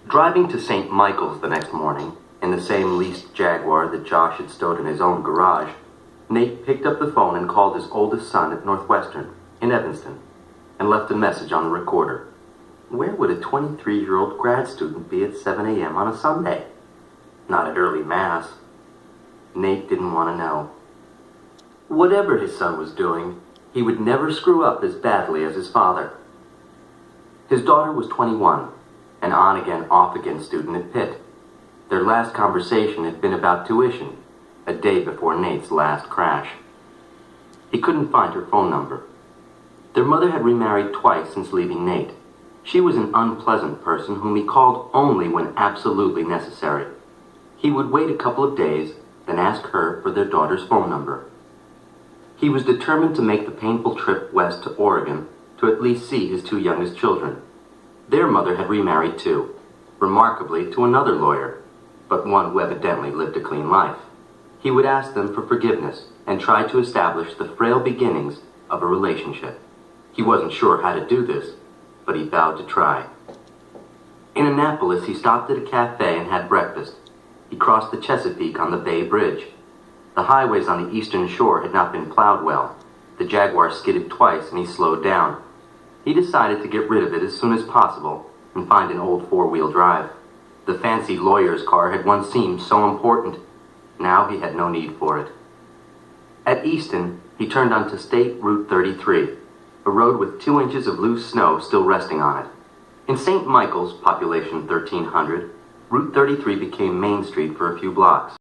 Driving to St. Michael's the next morning, in the same leased Jaguar that Josh had stowed in his own garage, Nate picked up the phone and called his oldest son at Northwestern, in Evanston, and left a message on the recorder. Where would a 23-year-old grad student be at 7 a.m. on a Sunday? Not at early mass. Nate didn't want to know. Whatever his son was doing, he would never screw up as badly as his father. His daughter was 21, an on-again, off-again student at Pitt. Their last conversation had been about tuition, a day before Nate's last crash. He couldn't find her phone number. Their mother had remarried twice since leaving Nate. She was an unpleasant person whom he called only when absolutely necessary. He would wait a couple of days, then ask her for their daughter's phone number. He was determined to make the painful trip west to Oregon to at least see his two youngest children. Their mother had remarried too, remarkably to another lawyer, but one who evidently lived a clean life. He would ask them for forgiveness and try to establish the frail beginnings of a relationship. He wasn't sure how to do this, but he vowed to try. In Annapolis, he stopped at a cafe and had breakfast. He crossed the Chesapeake on the Bay Bridge. The highways on the eastern shore had not been plowed well. The Jaguar skidded twice and he slowed down. He decided to get rid of it as soon as possible and find an old four-wheel drive. The fancy lawyer's car had once seemed so important. Now he had no need for it. At Easton, he turned onto State Route 33, a road with 2 inches of loose snow still resting on it. In St. Michael's, population 1,300, Route 33 became Main Street for a few blocks.